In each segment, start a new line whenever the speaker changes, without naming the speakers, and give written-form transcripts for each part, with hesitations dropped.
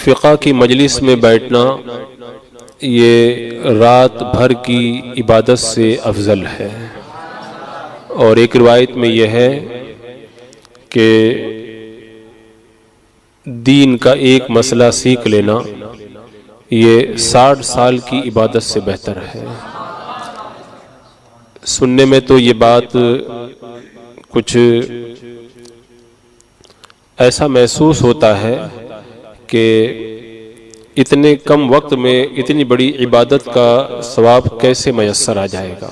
فقہ کی مجلس میں بیٹھنا یہ رات بھر کی عبادت سے افضل ہے، اور ایک روایت میں یہ ہے کہ دین کا ایک مسئلہ سیکھ لینا یہ 60 سال کی عبادت سے بہتر ہے۔ سننے میں تو یہ بات کچھ ایسا محسوس ہوتا ہے کہ اتنے کم وقت میں اتنی بڑی عبادت کا ثواب کیسے میسر آ جائے گا،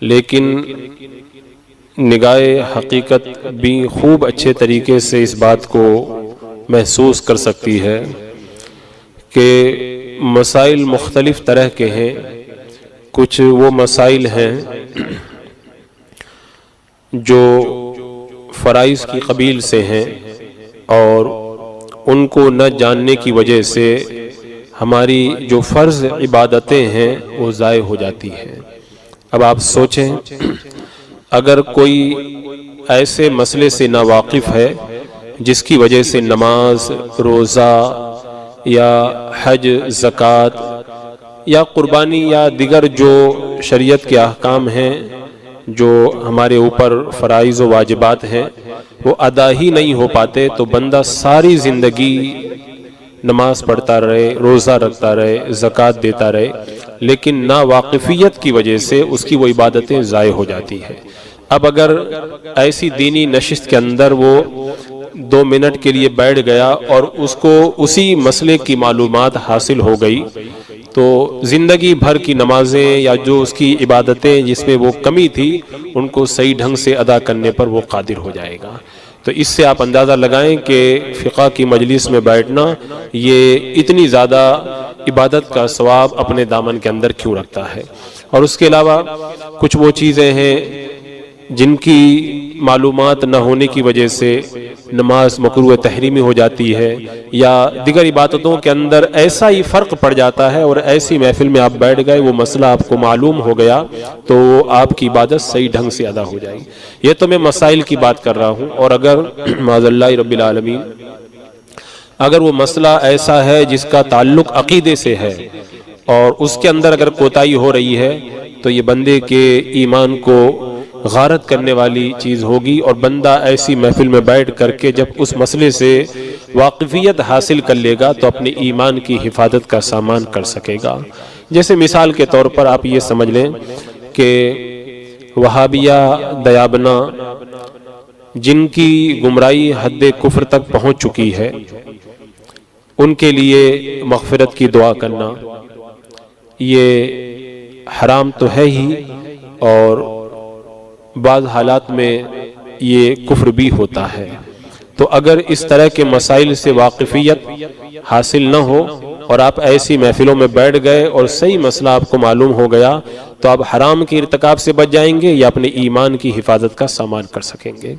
لیکن نگاہ حقیقت بھی خوب اچھے طریقے سے اس بات کو محسوس کر سکتی ہے کہ مسائل مختلف طرح کے ہیں۔ کچھ وہ مسائل ہیں جو فرائض کی قبیل سے ہیں اور ان کو نہ جاننے کی وجہ سے ہماری جو فرض عبادتیں ہیں وہ ضائع ہو جاتی ہیں۔ اب آپ سوچیں، اگر کوئی ایسے مسئلے سے ناواقف ہے جس کی وجہ سے نماز، روزہ یا حج، زکوٰۃ یا قربانی یا دیگر جو شریعت کے احکام ہیں جو ہمارے اوپر فرائض و واجبات ہیں وہ ادا ہی نہیں ہو پاتے، تو بندہ ساری زندگی نماز پڑھتا رہے، روزہ رکھتا رہے، زکوٰۃ دیتا رہے، لیکن ناواقفیت کی وجہ سے اس کی وہ عبادتیں ضائع ہو جاتی ہیں۔ اب اگر ایسی دینی نشست کے اندر وہ 2 منٹ کے لیے بیٹھ گیا اور اس کو اسی مسئلے کی معلومات حاصل ہو گئی تو زندگی بھر کی نمازیں یا جو اس کی عبادتیں جس میں وہ کمی تھی ان کو صحیح ڈھنگ سے ادا کرنے پر وہ قادر ہو جائے گا۔ تو اس سے آپ اندازہ لگائیں کہ فقہ کی مجلس میں بیٹھنا یہ اتنی زیادہ عبادت کا ثواب اپنے دامن کے اندر کیوں رکھتا ہے۔ اور اس کے علاوہ کچھ وہ چیزیں ہیں جن کی معلومات نہ ہونے کی وجہ سے نماز مکروہ تحریمی ہو جاتی ہے، یا دیگر عبادتوں کے اندر ایسا ہی فرق پڑ جاتا ہے اور ایسی محفل میں آپ بیٹھ گئے، وہ مسئلہ آپ کو معلوم ہو گیا تو آپ کی عبادت صحیح ڈھنگ سے ادا ہو جائے گی۔ یہ تو میں مسائل کی بات کر رہا ہوں، اور اگر معاذ اللہ رب العالمین اگر وہ مسئلہ ایسا ہے جس کا تعلق عقیدے سے ہے اور اس کے اندر اگر کوتاہی ہو رہی ہے تو یہ بندے کے ایمان کو غارت کرنے والی چیز ہوگی، اور بندہ ایسی محفل میں بیٹھ کر کے جب اس مسئلے سے واقفیت حاصل کر لے گا تو اپنے ایمان کی حفاظت کا سامان کر سکے گا۔ جیسے مثال کے طور پر آپ یہ سمجھ لیں کہ وہابیہ دیابنا جن کی گمراہی حد کفر تک پہنچ چکی ہے، ان کے لیے مغفرت کی دعا کرنا یہ حرام تو ہے ہی، اور بعض حالات میں یہ کفر بھی ہوتا ہے۔ تو اگر اس طرح کے مسائل سے واقفیت حاصل نہ ہو اور آپ ایسی محفلوں میں بیٹھ گئے اور صحیح مسئلہ آپ کو معلوم ہو گیا تو آپ حرام کے ارتکاب سے بچ جائیں گے یا اپنے ایمان کی حفاظت کا سامان کر سکیں گے۔